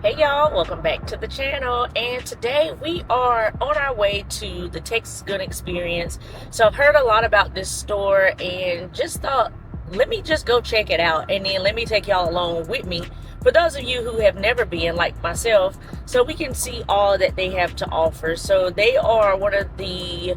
Hey y'all, welcome back to the channel, and today we are on our way to the Texas Gun Experience. So I've heard a lot about this store and just thought, let me just go check it out, and then let me take y'all along with me for those of you who have never been like myself, so we can see all that they have to offer. So they are one of the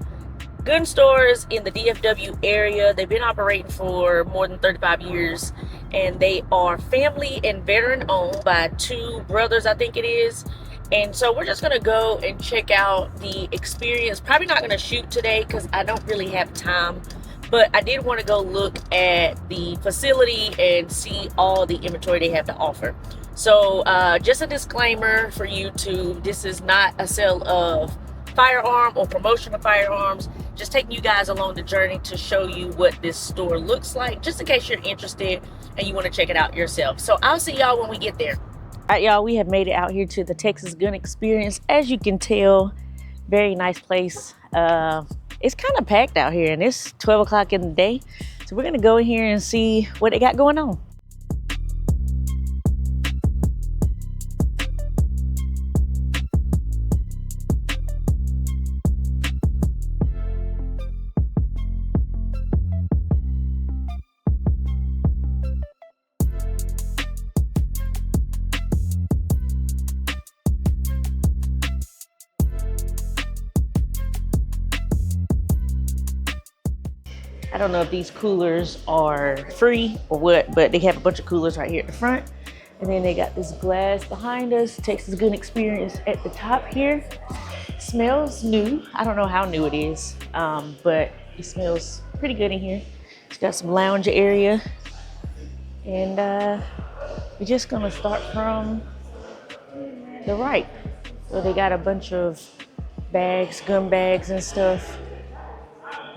gun stores in the DFW area. They've been operating for more than 35 years, and they are family and veteran owned by two brothers, I think it is. And so we're just gonna go and check out the experience. Probably not gonna shoot today because I don't really have time, but I did want to go look at the facility and see all the inventory they have to offer. So just a disclaimer for YouTube, this is not a sale of firearm or promotion of firearms, just taking you guys along the journey to show you what this store looks like, just in case you're interested and you want to check it out yourself. So I'll see y'all when we get there. All right, y'all, we have made it out here to the Texas Gun Experience. As you can tell, very nice place. It's kind of packed out here, and it's 12 o'clock in the day, so we're gonna go in here and see what they got going on. I don't know if these coolers are free or what, but they have a bunch of coolers right here at the front. And then they got this glass behind us, Texas Gun Experience at the top here. It smells new. I don't know how new it is, but it smells pretty good in here. It's got some lounge area. And we're just gonna start from the right. So they got a bunch of bags, gun bags and stuff.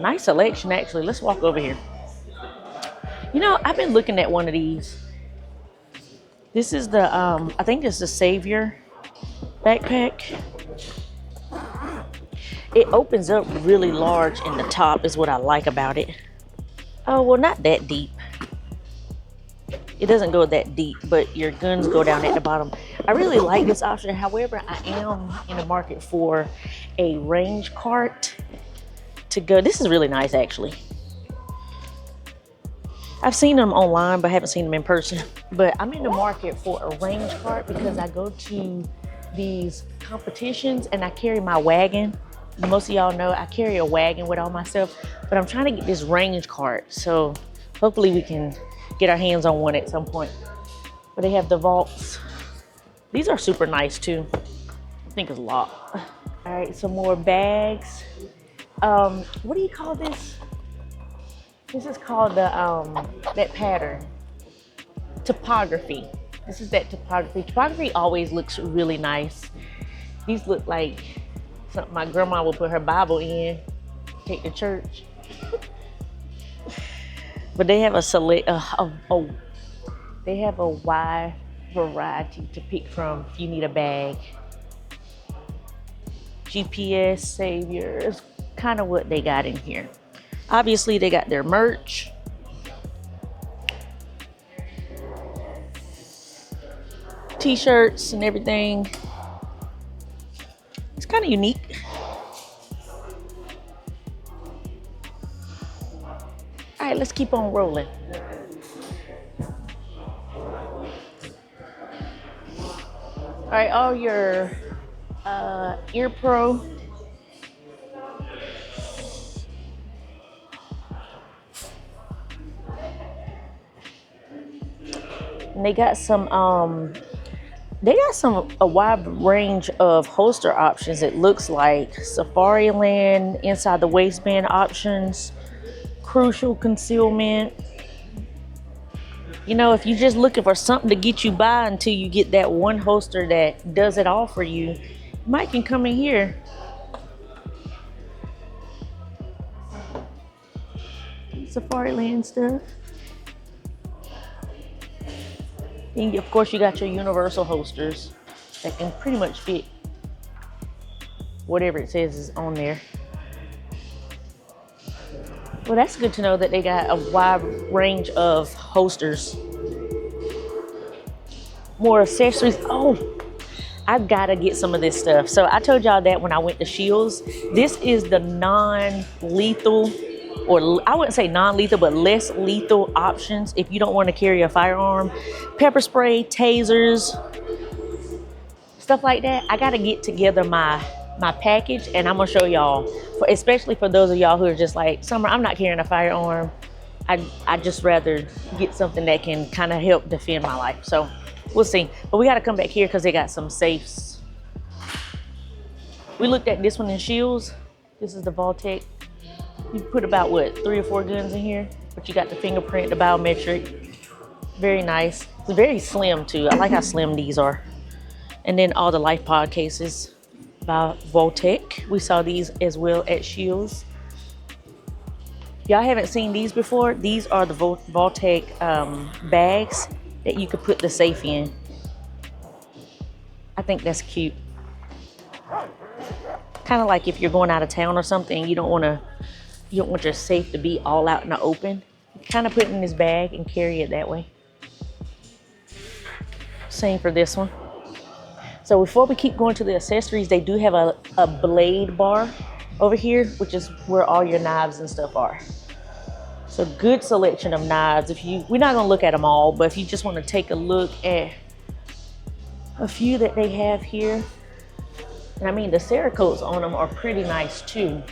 Nice selection, actually. Let's walk over here. You know, I've been looking at one of these. This is the, I think it's the Savior backpack. It opens up really large in the top is what I like about it. Oh, well, not that deep. It doesn't go that deep, but your guns go down at the bottom. I really like this option. However, I am in the market for a range cart to go. This is really nice, actually. I've seen them online, but haven't seen them in person. But I'm in the market for a range cart because I go to these competitions and I carry my wagon. Most of y'all know I carry a wagon with all my stuff, but I'm trying to get this range cart. So hopefully we can get our hands on one at some point. But they have the vaults. These are super nice too. I think it's a lot. All right, some more bags. What do you call this? This is called the that pattern. Topography. This is that topography. Topography always looks really nice. These look like something my grandma would put her Bible in, take to church. But they have they have a wide variety to pick from if you need a bag. GPS, Saviors, kind of what they got in here. Obviously, they got their merch. T-shirts and everything. It's kind of unique. All right, let's keep on rolling. All right, all your Ear Pro. And they got some a wide range of holster options. It looks like Safariland, inside the waistband options, crucial concealment. You know, if you're just looking for something to get you by until you get that one holster that does it all for you, you might can come in here. Safariland stuff. And of course, you got your universal holsters that can pretty much fit whatever it says is on there. Well, that's good to know that they got a wide range of holsters. More accessories. Oh, I gotta get some of this stuff. So I told y'all that when I went to Shields. This is the non-lethal, or I wouldn't say non-lethal, but less lethal options if you don't want to carry a firearm. Pepper spray, tasers, stuff like that. I gotta get together my package, and I'm gonna show y'all, especially for those of y'all who are just like, Summer, I'm not carrying a firearm. I just rather get something that can kind of help defend my life. So we'll see. But we got to come back here because they got some safes. We looked at this one in Shields. This is the Vault-Tec. You put about, what, 3 or 4 guns in here? But you got the fingerprint, the biometric. Very nice. It's very slim, too. I like how slim these are. And then all the life pod cases by Vault-Tec. We saw these as well at Shields. Y'all haven't seen these before. These are the Vault-Tec bags that you could put the safe in. I think that's cute. Kind of like if you're going out of town or something, you don't want your safe to be all out in the open. You kind of put it in this bag and carry it that way. Same for this one. So before we keep going to the accessories, they do have a blade bar over here, which is where all your knives and stuff are. So good selection of knives. We're not gonna look at them all, but if you just want to take a look at a few that they have here. And I mean, the Cerakotes on them are pretty nice too.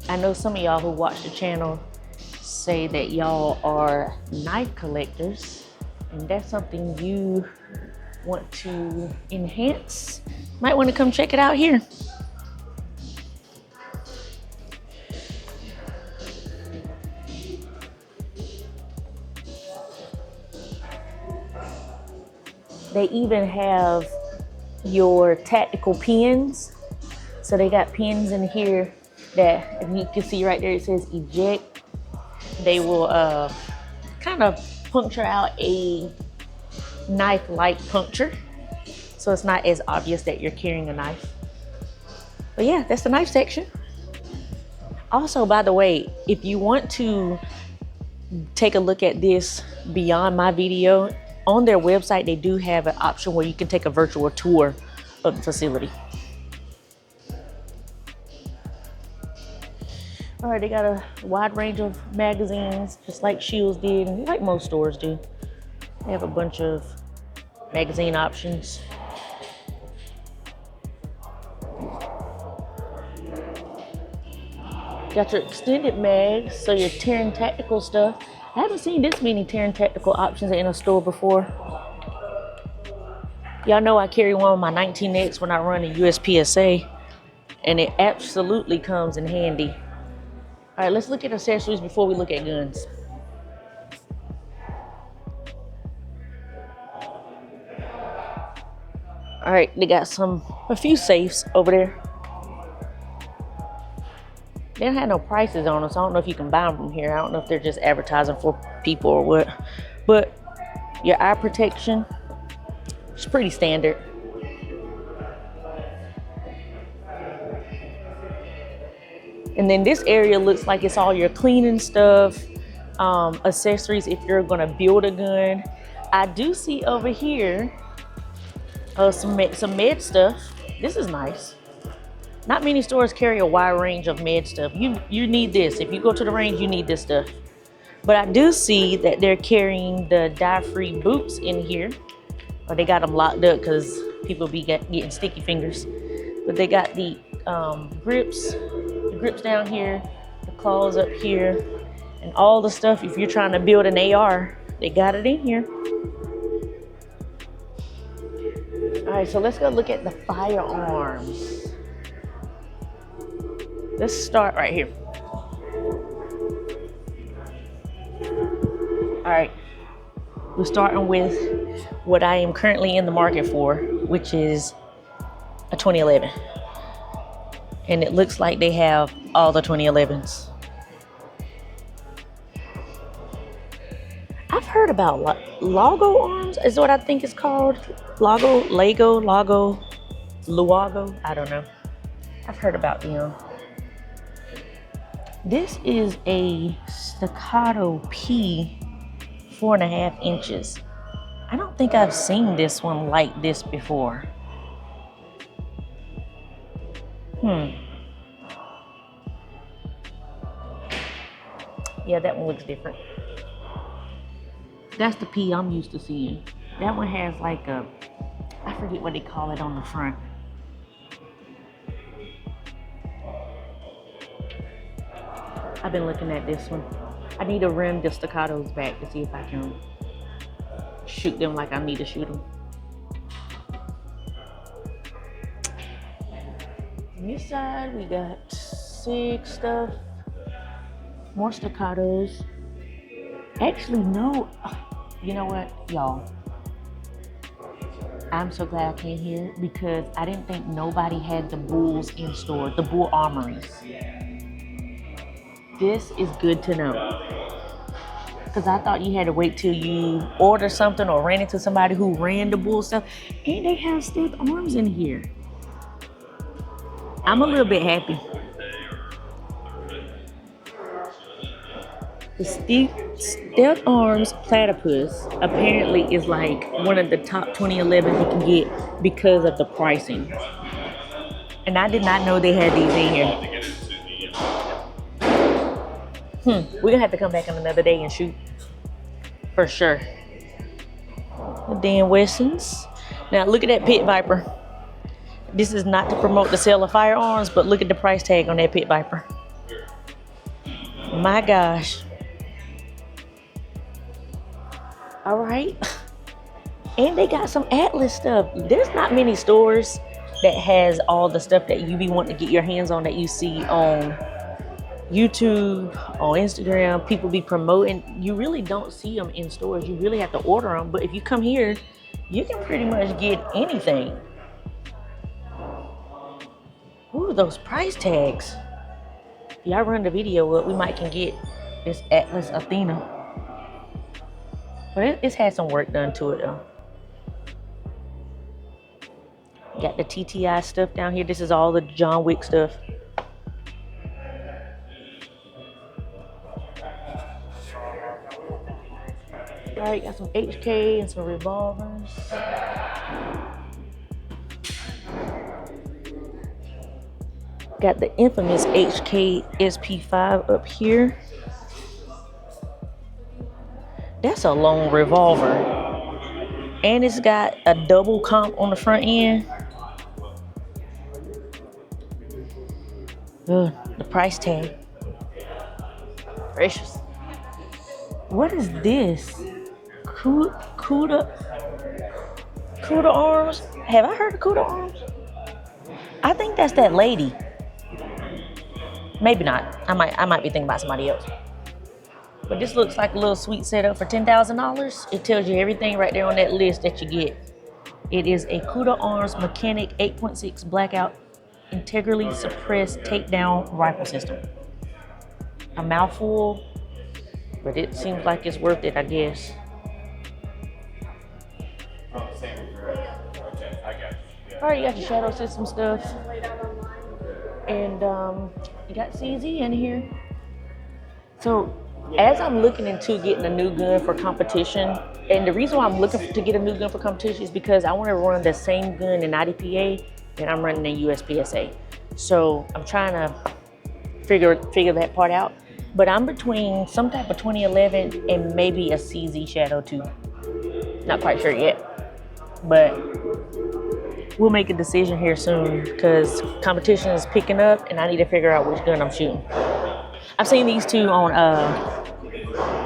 I know some of y'all who watch the channel say that y'all are knife collectors, and that's something you want to enhance. Might want to come check it out here. They even have your tactical pins. So they got pins in here that, if you can see right there, it says eject. They will kind of puncture out a knife-like puncture, so it's not as obvious that you're carrying a knife. But yeah, that's the knife section. Also, by the way, if you want to take a look at this beyond my video, on their website they do have an option where you can take a virtual tour of the facility. All right, they got a wide range of magazines, just like Shields did, and like most stores do. They have a bunch of magazine options. Got your extended mags, so your Terran tactical stuff. I haven't seen this many Terran tactical options in a store before. Y'all know I carry one of my 19X when I run a USPSA, and it absolutely comes in handy. All right, let's look at accessories before we look at guns. All right, they got a few safes over there. They don't have no prices on them, so I don't know if you can buy them from here. I don't know if they're just advertising for people or what. But your eye protection is pretty standard. And then this area looks like it's all your cleaning stuff, accessories if you're gonna build a gun. I do see over here some med stuff. This is nice. Not many stores carry a wide range of med stuff. You need this. If you go to the range, you need this stuff. But I do see that they're carrying the dye-free boots in here. Or they got them locked up because people be getting sticky fingers. But they got the grips down here, the claws up here, and all the stuff. If you're trying to build an AR, they got it in here. All right, so let's go look at the firearms. Let's start right here. All right, we're starting with what I am currently in the market for, which is a 2011. And it looks like they have all the 2011s. I've heard about Lago arms, is what I think it's called. Luago, I don't know. I've heard about them. This is a staccato P, 4.5 inches. I don't think I've seen this one like this before. Yeah, that one looks different. That's the P I'm used to seeing. That one has like a, I forget what they call it on the front. I've been looking at this one. I need to run the staccatos back to see if I can shoot them like I need to shoot them. On this side, we got SIG stuff, more staccatos. Actually, no, you know what, y'all? I'm so glad I came here because I didn't think nobody had the bulls in store, the bull armories. This is good to know. Because I thought you had to wait till you order something or ran into somebody who ran the bull stuff. And they have stealth arms in here. I'm a little bit happy. The Stealth Arms Platypus apparently is like one of the top 2011 you can get because of the pricing. And I did not know they had these in here. We're gonna have to come back on another day and shoot. For sure. The Dan Wessons. Now look at that Pit Viper. This is not to promote the sale of firearms, but look at the price tag on that Pit Viper. My gosh. All right. And they got some Atlas stuff. There's not many stores that has all the stuff that you be wanting to get your hands on that you see on YouTube, on Instagram. People be promoting. You really don't see them in stores. You really have to order them. But if you come here, you can pretty much get anything. Ooh, those price tags. If y'all run the video up, we might can get this Atlas Athena. But it's had some work done to it though. Got the TTI stuff down here. This is all the John Wick stuff. All right, got some HK and some revolvers. Got the infamous HK SP5 up here. That's a long revolver. And it's got a double comp on the front end. Ugh, the price tag. Precious. What is this? Cuda Arms? Have I heard of Cuda Arms? I think that's that lady. Maybe not. I might be thinking about somebody else. But this looks like a little sweet setup for $10,000. It tells you everything right there on that list that you get. It is a Cuda Arms Mechanic 8.6 Blackout integrally suppressed takedown rifle system. A mouthful, but it seems like it's worth it, I guess. Alright, you got your shadow system stuff. And you got CZ in here. So as I'm looking into getting a new gun for competition, and the reason why I'm looking to get a new gun for competition is because I want to run the same gun in IDPA that I'm running in USPSA. So I'm trying to figure that part out. But I'm between some type of 2011 and maybe a CZ Shadow 2. Not quite sure yet. But we'll make a decision here soon because competition is picking up and I need to figure out which gun I'm shooting. I've seen these two on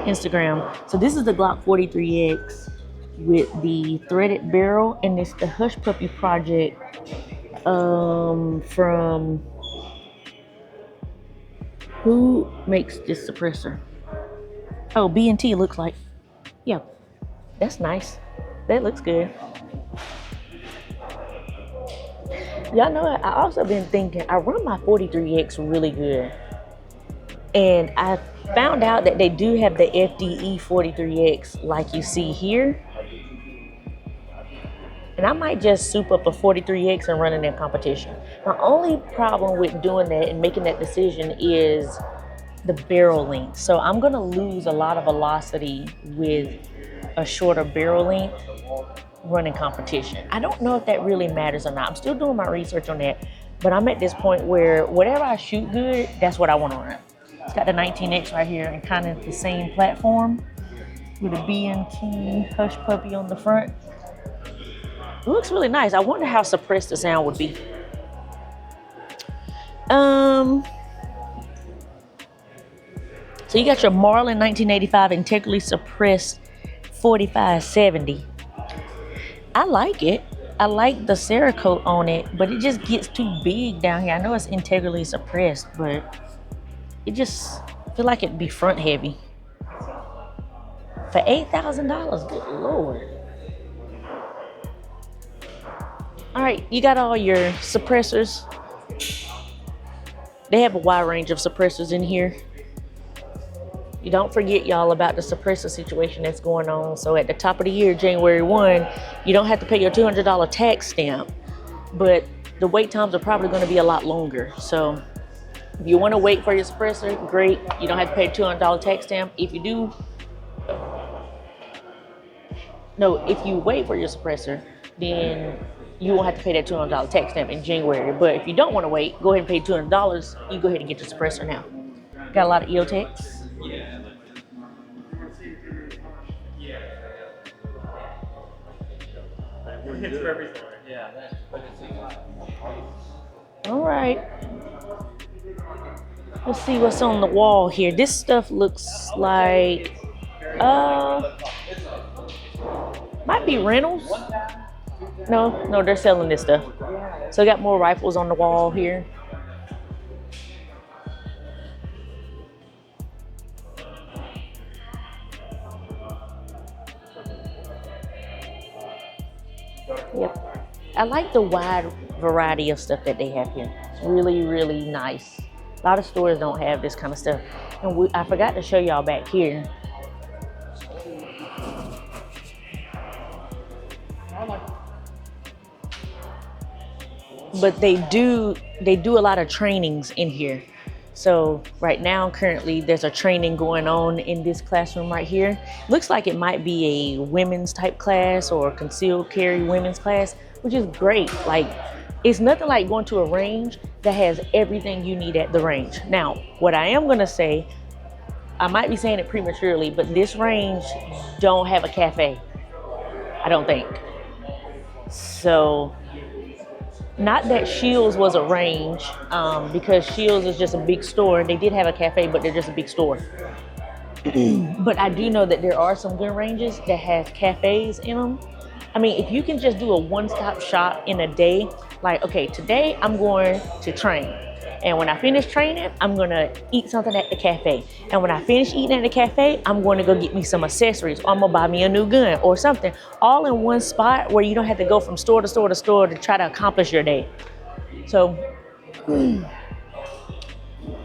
Instagram. So this is the Glock 43X with the threaded barrel, and it's the Hush Puppy project from who makes this suppressor? Oh, B&T looks like. Yeah, that's nice. That looks good. Y'all know what? I also been thinking, I run my 43X really good. And I found out that they do have the FDE 43X like you see here. And I might just soup up a 43X and run in that competition. My only problem with doing that and making that decision is the barrel length. So I'm going to lose a lot of velocity with a shorter barrel length running competition. I don't know if that really matters or not. I'm still doing my research on that, but I'm at this point where whatever I shoot good, that's what I want to run. It's got the 19X right here and kind of the same platform with a B&T Hush Puppy on the front. It looks really nice. I wonder how suppressed the sound would be. So you got your Marlin 1985 integrally suppressed 4570. I like it. I like the Cerakote on it, but it just gets too big down here. I know it's integrally suppressed, but it just feel like it'd be front heavy. For $8,000, good Lord. All right, you got all your suppressors. They have a wide range of suppressors in here. You don't forget, y'all, about the suppressor situation that's going on. So at the top of the year, January 1, you don't have to pay your $200 tax stamp, but the wait times are probably going to be a lot longer. So if you want to wait for your suppressor, great. You don't have to pay a $200 tax stamp. If you do, no, if you wait for your suppressor, then you won't have to pay that $200 tax stamp in January. But if you don't want to wait, go ahead and pay $200. You go ahead and get your suppressor now. Got a lot of EOTechs. All right. Let's see what's on the wall here. This stuff looks like might be rentals. No, they're selling this stuff. So I got more rifles on the wall here. Yep. I like the wide variety of stuff that they have here. It's really, really nice. A lot of stores don't have this kind of stuff. And I forgot to show y'all back here. But they do a lot of trainings in here. So right now, currently, there's a training going on in this classroom right here. Looks like it might be a women's type class or concealed carry women's class, which is great. Like, it's nothing like going to a range that has everything you need at the range. Now, what I am gonna say, I might be saying it prematurely, but this range don't have a cafe, I don't think. So, not that Shields was a range, because Shields is just a big store. They did have a cafe, but they're just a big store. But I do know that there are some gun ranges that have cafes in them. I mean, if you can just do a one-stop shop in a day, like, okay, today I'm going to train. And when I finish training, I'm gonna eat something at the cafe. And when I finish eating at the cafe, I'm gonna go get me some accessories, or I'm gonna buy me a new gun or something, all in one spot where you don't have to go from store to store to store to try to accomplish your day. So,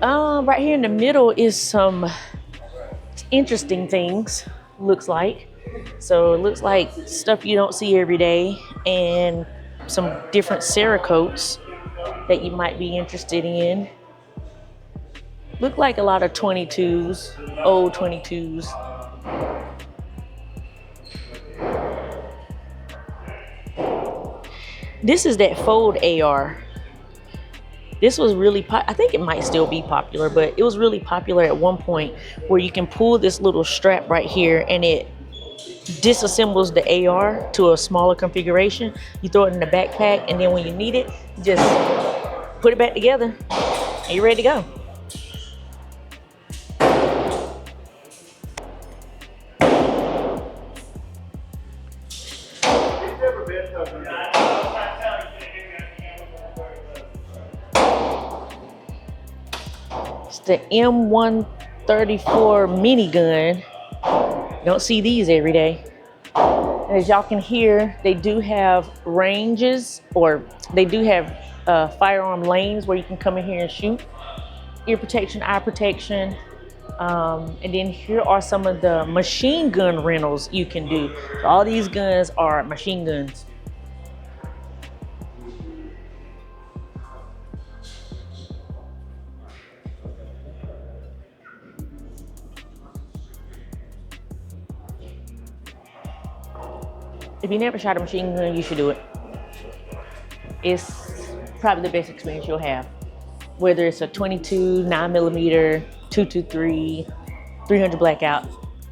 right here in the middle is some interesting things, looks like. So it looks like stuff you don't see every day and some different Cerakotes that you might be interested in. Look like a lot of 22s, old 22s. This is that fold AR. This was really, I think it might still be popular, but it was really popular at one point where you can pull this little strap right here and it disassembles the AR to a smaller configuration. You throw it in the backpack, and then when you need it, you just put it back together and you're ready to go. It's the M134 minigun. You don't see these every day. And as y'all can hear, they do have ranges, or they do have firearm lanes where you can come in here and shoot. Ear protection, eye protection. And then here are some of the machine gun rentals you can do. So all these guns are machine guns. If you never shot a machine gun, you should do it. It's probably the best experience you'll have. Whether it's a 22, 9mm, 223, 300 blackout,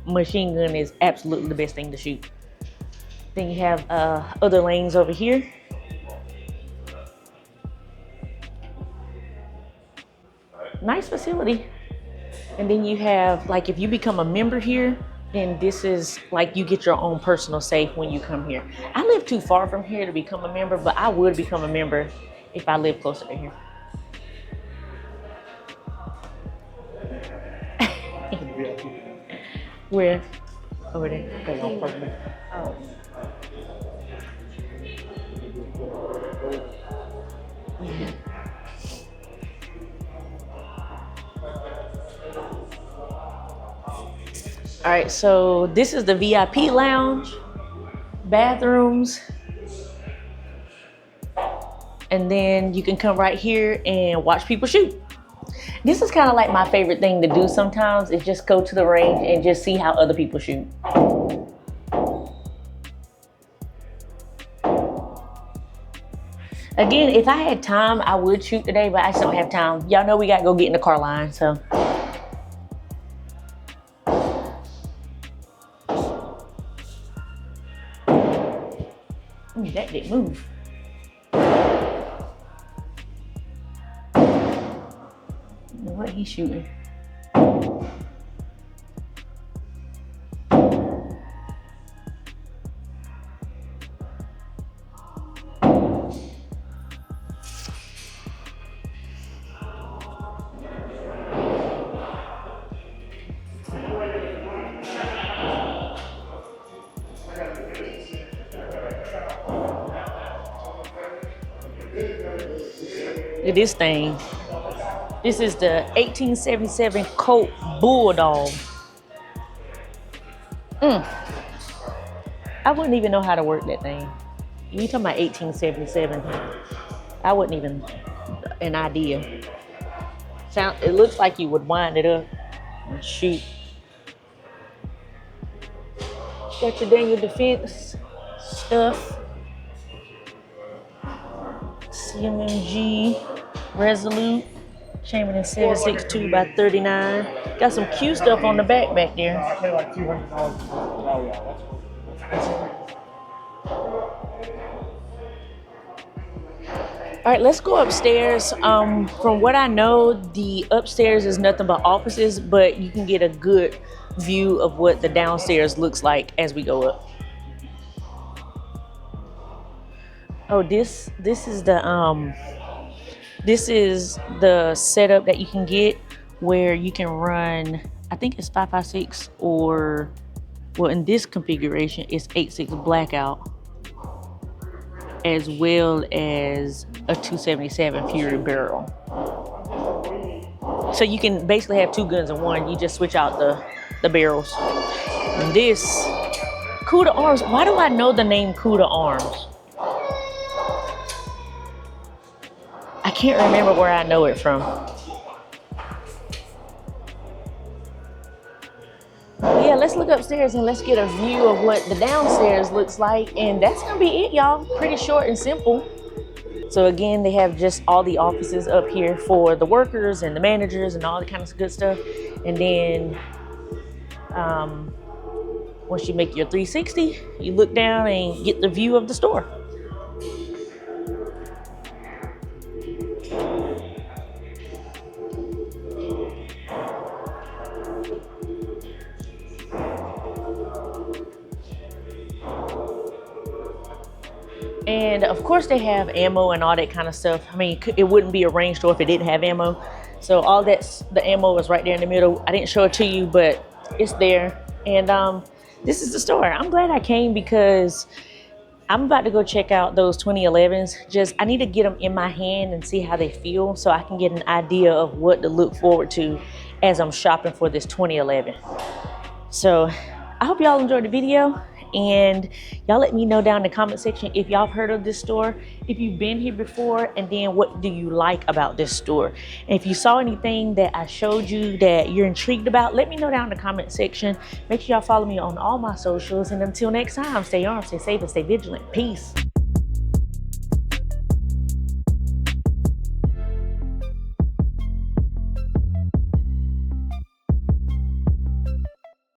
machine gun is absolutely the best thing to shoot. Then you have other lanes over here. Nice facility. And then you have, like, if you become a member here, then this is like you get your own personal safe when you come here. I live too far from here to become a member, but I would become a member if I live closer to here. Where? Over there. Oh. Yeah. All right, so this is the VIP lounge, bathrooms, and then you can come right here and watch people shoot. This is kind of like my favorite thing to do sometimes, is just go to the range and just see how other people shoot. Again, if I had time, I would shoot today, but I just don't have time. Y'all know we gotta go get in the car line, so. That didn't move. What he's shooting? Look at this thing. This is the 1877 Colt Bulldog. I wouldn't even know how to work that thing. You talking about 1877? I wouldn't even an idea. It looks like you would wind it up and shoot. Got your Daniel Defense stuff. CMMG Resolute. Chamberlain 7.62 by 39. Got some cute stuff on the back there. I pay like $200. Oh yeah, that's All right, let's go upstairs. From what I know, the upstairs is nothing but offices, but you can get a good view of what the downstairs looks like as we go up. Oh, this is the setup that you can get where you can run, I think it's 5.56, or, well, in this configuration, it's 8.6 blackout, as well as a 277 Fury barrel. So you can basically have two guns in one. You just switch out the barrels. And this, Cuda Arms, why do I know the name Cuda Arms? I can't remember where I know it from. Yeah, let's look upstairs and let's get a view of what the downstairs looks like. And that's gonna be it, y'all. Pretty short and simple. So again, they have just all the offices up here for the workers and the managers and all the kind of good stuff. And then once you make your 360, you look down and get the view of the store. And of course they have ammo and all that kind of stuff. I mean, it wouldn't be a range store if it didn't have ammo. So all that's, the ammo is right there in the middle. I didn't show it to you, but it's there. And this is the store. I'm glad I came because I'm about to go check out those 2011s. I need to get them in my hand and see how they feel so I can get an idea of what to look forward to as I'm shopping for this 2011. So I hope y'all enjoyed the video. And y'all let me know down in the comment section if y'all have heard of this store, if you've been here before, and then what do you like about this store. And if you saw anything that I showed you that you're intrigued about, let me know down in the comment section. Make sure y'all follow me on all my socials. And until next time, stay armed, stay safe, and stay vigilant. Peace.